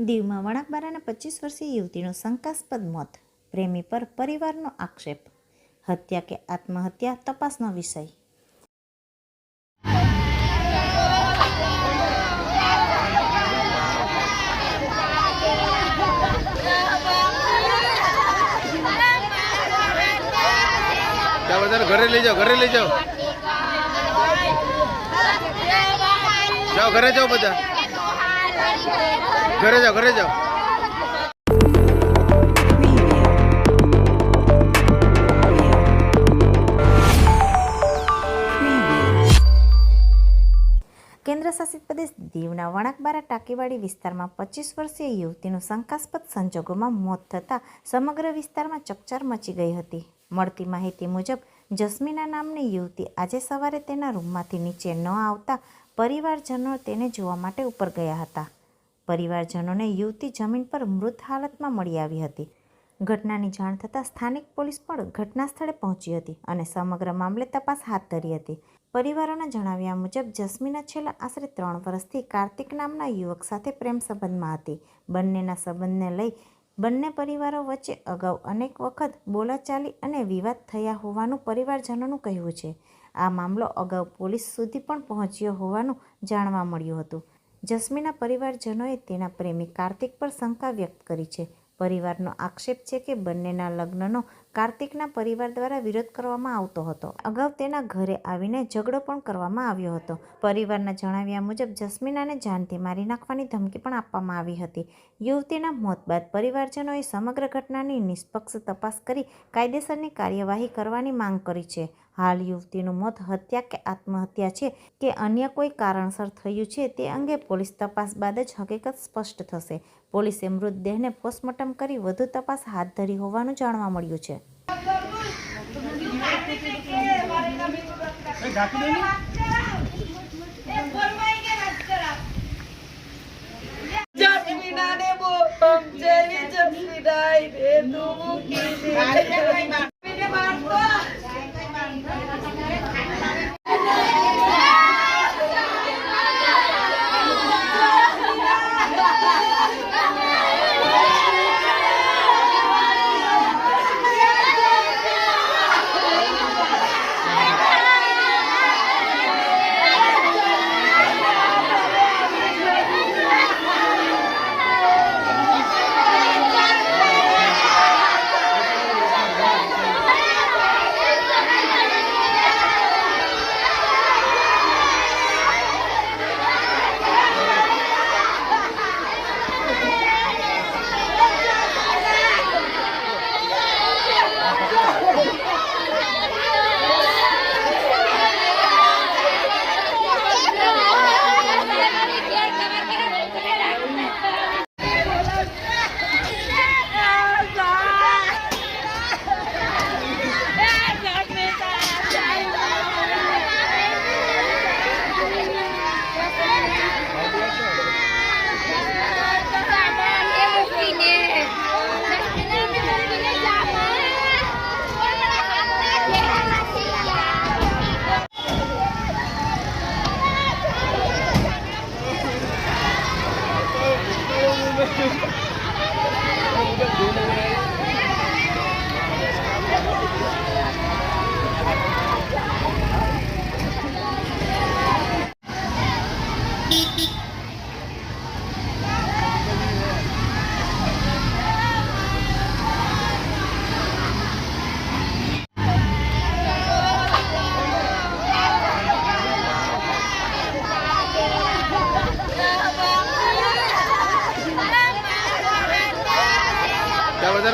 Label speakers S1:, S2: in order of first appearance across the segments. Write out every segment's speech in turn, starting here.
S1: દીવમાં વણાકબારાના 25 વર્ષીય યુવતીનું શંકાસ્પદ મોત, પ્રેમી પર પરિવારનો આક્ષેપ. હત્યા કે આત્મહત્યા તપાસનો વિષય.
S2: ઘરે લઈ જાઓ, ઘરે લઈ જાઓ, જાઓ ઘરે જાઓ, બધા ઘરે જાઓ, ઘરે જાઓ.
S1: કેન્દ્ર શાસિત પ્રદેશ દીવના વણાકબારા ટાંકીવાડી વિસ્તારમાં 25 વર્ષીય યુવતીનું શંકાસ્પદ સંજોગોમાં મોત થતાં સમગ્ર વિસ્તારમાં ચકચાર મચી ગઈ હતી. મળતી માહિતી મુજબ જસ્મીના નામની યુવતી આજે સવારે તેના રૂમમાંથી નીચે ન આવતા પરિવારજનો તેને જોવા માટે ઉપર ગયા હતા. પરિવારજનોને યુવતી જમીન પર મૃત હાલતમાં મળી આવી હતી. ઘટનાની જાણ થતાં સ્થાનિક પોલીસ પણ ઘટના સ્થળે પહોંચી હતી અને સમગ્ર મામલે તપાસ હાથ ધરી હતી. પરિવારોના જણાવ્યા મુજબ જસ્મીના છેલ્લા આશરે 3 વર્ષથી કાર્તિક નામના યુવક સાથે પ્રેમ સંબંધમાં હતી. બંનેના સંબંધને લઈ બંને પરિવારો વચ્ચે અગાઉ અનેક વખત બોલાચાલી અને વિવાદ થયા હોવાનું પરિવારજનોનું કહેવું છે. આ મામલો અગાઉ પોલીસ સુધી પણ પહોંચ્યો હોવાનું જાણવા મળ્યું હતું. જસ્મીના પરિવારજનોએ તેના પ્રેમી કાર્તિક પર શંકા વ્યક્ત કરી છે. પરિવારનો આક્ષેપ છે કે બંનેના લગ્નનો કાર્તિકના પરિવાર દ્વારા વિરોધ કરવામાં આવતો હતો. અગાઉ તેના ઘરે આવીને ઝઘડો પણ કરવામાં આવ્યો હતો. પરિવારના જણાવ્યા મુજબ જસ્મીનાને જાનથી મારી નાખવાની ધમકી પણ આપવામાં આવી હતી. યુવતીના મોત બાદ પરિવારજનોએ સમગ્ર ઘટનાની નિષ્પક્ષ તપાસ કરી કાયદેસરની કાર્યવાહી કરવાની માંગ કરી છે. હાલ યુવતીનું મોત હત્યા કે આત્મહત્યા છે કે અન્ય કોઈ કારણસર થયું છે તે અંગે પોલીસ તપાસ બાદ જ હકીકત સ્પષ્ટ થશે. પોલીસે મૃતદેહને પોસ્ટમોર્ટમ કરી વધુ તપાસ હાથ ધરી હોવાનું જાણવા મળ્યું છે.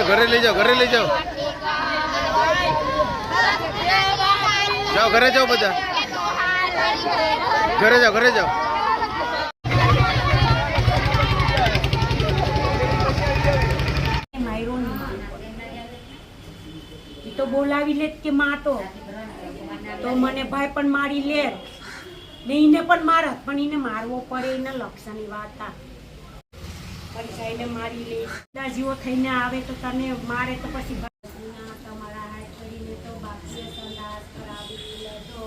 S2: ઘરે લઈ જાઓ, ઘરે લઈ જાઓ, જાઓ ઘરે જાઓ, બધા ઘરે જાઓ, ઘરે જાઓ.
S3: તો બોલાવી લે કે માટો તો મને ભાઈ પણ મારી લે ને એને પણ મારત, પણ એને મારવો પડે એને લક્ષણની વાત આ પૈસાઈને મારી લે. દાજીઓ થઈને આવે તો તને મારે તો પછી તમારા હાથ કરીને તો બાપીએ સંદાસ કરાવી લેતો.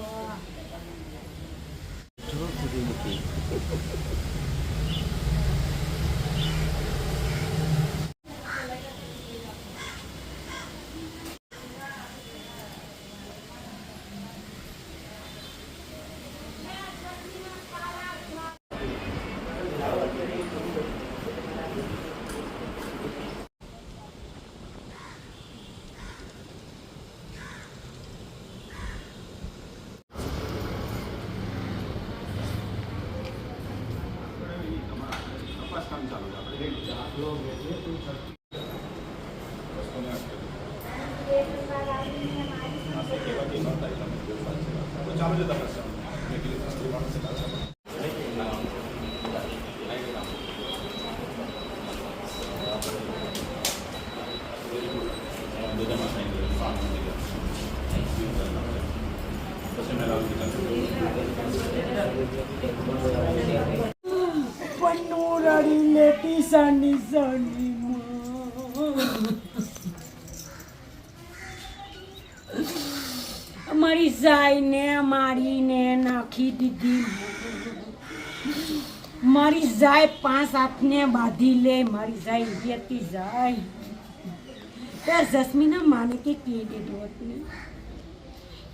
S3: પન્નું રડી લેતી સાની સાની અમારી જાઈને મારીને નાખી દીધી. મારી જાય 5 હાથને બાંધી લે, મારી જાય વેતી જાય. તે જસ્મીના માને કે દીધું હતું.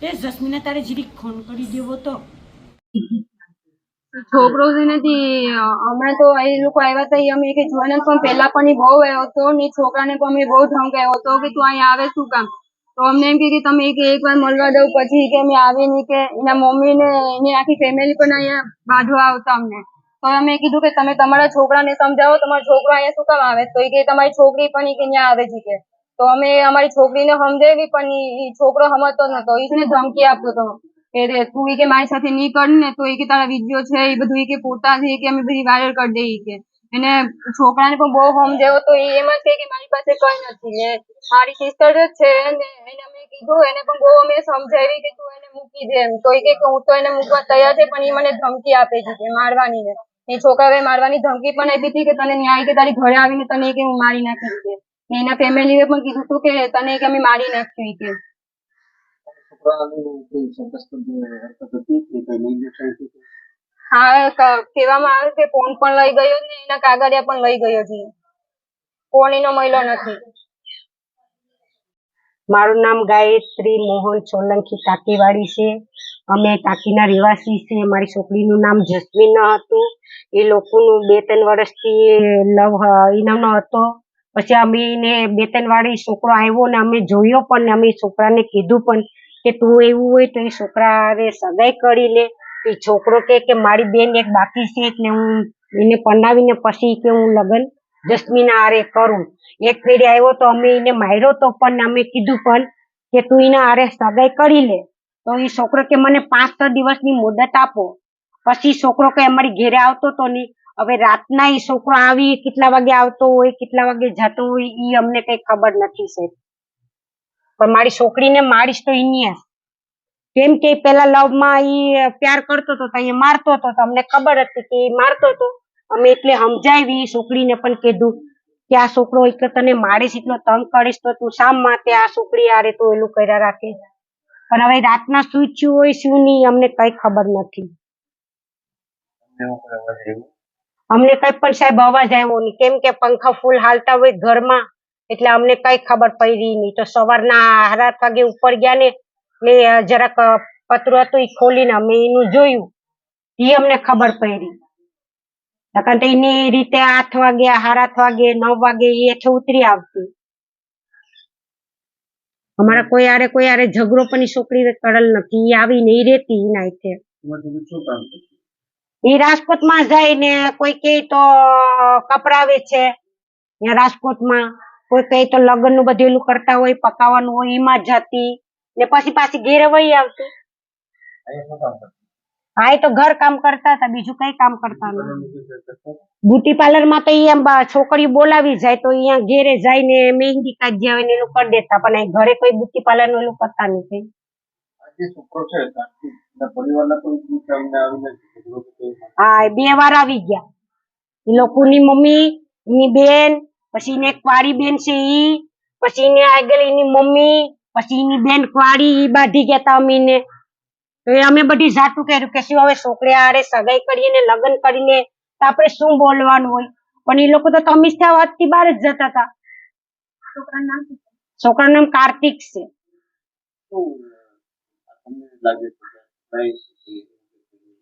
S3: તે જસ્મીને તારે જીરી ફોન કરી દેવો તો.
S4: છોકરો છે નથી હમણાં તો એ લોકો આવ્યા હતા અમે કે જોઈને પણ પહેલા પણ ઈ બહુ આવ્યો હતો ને છોકરાને પણ અમે બહુ ધમકાવ્યો હતો કે તું અહીંયા આવે શું કામ. તો અમને એમ કે તમે એકવાર મળવા દઉં પછી કે અમે આવી નહીં કે એના મમ્મી ને એની આખી ફેમિલી પણ અહીંયા બાંધવા આવતા અમને. તો અમે કીધું કે તમે તમારા છોકરાને સમજાવો તમારો છોકરો અહીંયા શું કામ આવે. તો એ કે તમારી છોકરી પણ ઈ કે ત્યાં આવે છે કે. તો અમે અમારી છોકરીને સમજાવી પણ ઈ છોકરો સમજતો નતો. એને ધમકી આપતો હતો કે તું કે મારી સાથે નહીં કર ને તો એ કે તારા વિડીયો છે એ બધું એ કે ફોટા છે કે અમે બધી વાયરલ કરી દઈએ કે. એને છોકરાને પણ બહુ સમજાવ્યો તો એ એમ જ કહે કે મારી પાસે કઈ નથી ને મારી સિસ્ટર જ છે ને એને અમે કીધું એને પણ બહુ અમે સમજાવી કે તું એને મૂકી દે એમ. તો એ કે હું તો એને મૂકવા તૈયાર છે પણ એ મને ધમકી આપે છે કે મારવાની ને એ છોકરાએ મારવાની ધમકી પણ આપી હતી કે તને ન્યાય કે તારી ઘરે આવીને તને કે હું મારી નાખી કે. એના ફેમિલીએ પણ કીધું હતું કે તને કે અમે મારી નાખ્યું કે. હા કહેવામાં આવે કે ફોન પણ લઈ ગયો ને એના કાગળિયા પણ લઈ ગયો છે. ફોન એનો મળ્યો નથી.
S3: મારું નામ ગાયત્રી મોહન સોલંકી ટાંકીવાડી છે. અમે ટાંકીના રહેવાસી છે. મારી છોકરીનું નામ જસ્મીન હતું. એ લોકોનું 2-3 વર્ષથી લવ ઇનામનો હતો. પછી અમે એને 2-3 વાળી છોકરો આવ્યો ને અમે જોયો પણ ને અમે છોકરાને કીધું પણ કે તું એવું હોય તો એ છોકરાને સગાઈ કરી લે. એ છોકરો કે મારી બેન એક બાકી છે એટલે હું એને પરણાવીને પછી કે હું લગ્ન જસ્મીન હારે કરું. એક ફેરી આવ્યો તો અમે એને માર્યો તો પણ અમે કીધું પણ કે તું એના હારે સગાઈ કરી લે. તો એ છોકરો કે મને 5-6 દિવસની મુદત આપો. પછી છોકરો કે અમારી ઘેરે આવતો તો નહીં. હવે રાતના એ છોકરો આવી કેટલા વાગે આવતો હોય કેટલા વાગે જતો હોય એ અમને કઈ ખબર નથી સાહેબ. પણ મારી છોકરીને મારીશ તો એની કેમ કે પેલા લવમાં એ પ્યાર કરતો હતો તો એ મારતો હતો તો અમને ખબર હતી કે એ મારતો હતો. અમે એટલે સમજાવી છોકરીને પણ કીધું કે આ છોકરો એક તને મારીશ એટલો તંગ કરીશ તો તું શા માટે આ છોકરી હારે તો એલું કર્યા રાખે. પણ હવે રાતના શું થયું હોય શું નહીં અમને કઈ ખબર નથી. અમને કઈ પણ સાહેબ અવાજ આવ્યો નહીં કેમ કે પંખા ફૂલ હાલતા હોય ઘરમાં એટલે અમને કઈ ખબર પડી નહીં. તો સવારના 7 વાગે ઉપર ગયા ને જરાક પતરું હતું એ ખોલીને અમે એનું જોયું એ અમને ખબર પડી. કારણ કે એની રીતે 8 વાગે 8:30 વાગે 9 વાગે એ એટલે ઉતરી આવતી. અમારા કોઈ હારે ઝઘડો પણ એ છોકરી કરેલ નથી. એ આવીને એ રેતી એના રીતે. એ રાજકોટમાં જાય ને કોઈ કહે તો કપડાવે છે રાજકોટમાં. કોઈ કહે તો લગ્ન નું બધું એલું કરતા હોય પકાવવાનું હોય એમાં જતી ને પછી પાછી ઘેરે વહી આવતી. હા એ તો ઘર કામ કરતા હતા બીજું કઈ કામ કરતા નથી. બ્યુટી પાર્લર માં તો એમ છોકરી બોલાવી જાય તો અહીંયા ઘેરે જઈને મહેંદી કાઢી આવે ને એનું કરી દેતા પણ ઘરે કોઈ બ્યુટી પાર્લર નું એલું કરતા નથી. હા 2 વાર આવી ગયા. એ લોકોની મમ્મી એની બેન પછી એને એક વાડી બેન છે ઈ પછી એને આગળ એની મમ્મી પછી એની બેન વાડી ઈ બાંધી ગયા તા અમીને. તો અમે બધી જાતું કર્યું કે શું હવે છોકરી હારે સગાઈ કરીને લગ્ન કરીને તો આપણે શું બોલવાનું હોય. પણ એ લોકો તો હંમેશા વાતથી બહાર જ જતા હતા. છોકરાનું નામ કાર્તિક છે.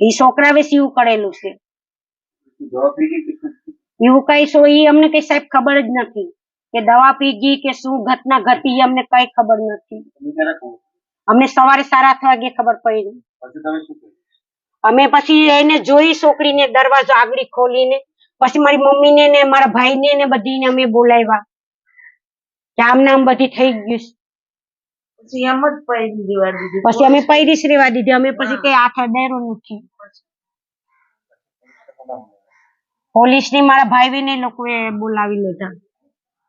S3: એ છોકરા વિશે એવું કરેલું છે એવું કઈ શું એ અમને કઈ સાહેબ ખબર જ નથી કે દવા પી ગઈ કે શું ઘટના ઘટી અમને કઈ ખબર નથી. અમને સવારે 7:30 વાગે ખબર પડી. અમે પછી એને જોઈ છોકરીને દરવાજો આગળ ખોલીને પછી મારી મમ્મીને ને મારા ભાઈને ને બધીને અમે બોલાવ્યા કે આમ નામ બધી થઈ ગયું
S5: પછી એમ જ પૈડી દીવા દીધી
S3: પછી અમે પૈરીસ રેવા દીધી અમે પછી કઈ હાથ અડાયરો નથી પોલીસ ની મારા ભાઈ ને લોકોએ બોલાવી લીધા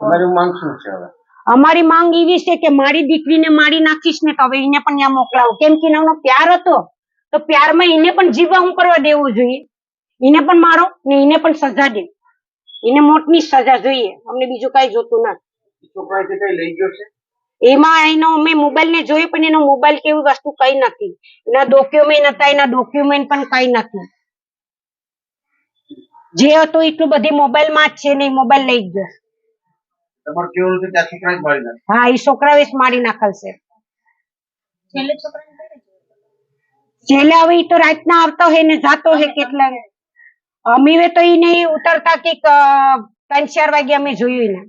S2: તમારી માંગ શું છે હવે
S3: અમારી માંગ એવી છે કે મારી દીકરીને મારી નાખીશ ને તો હવે એને પણ ત્યાં મોકલાવો કેમ કે એનો પ્યાર હતો તો પ્યારમાં એને પણ જીવવા હું કરવા દેવું જોઈએ એને પણ મારો ને એને પણ સજા દે એને મોટની સજા જોઈએ અમને બીજું કઈ જોતું નથી
S2: છોકરાથી કઈ લઈ ગયો છે
S3: એમાં એનો મેં મોબાઈલ ને જોયું પણ એનો મોબાઈલ કેવી વસ્તુ કઈ નથી એના ડોક્યુમેન્ટ હતા એના ડોક્યુમેન્ટ પણ કઈ નથી જે હતું એટલું બધી મોબાઈલ માં જ છે ને મોબાઈલ લઈ ગયો
S2: તમારે કેવું છે કે આ છોકરા જ મારી નાખે
S3: હા એ છોકરાએ જ મારી નાખેલ છે છેલ્લે હવે ઈ તો રાતના આવતો હે ને જાતો હે કેટલા અમે તો ઈ નહીં ઉતરતા કે 3-4 વાગે અમે જોયું એને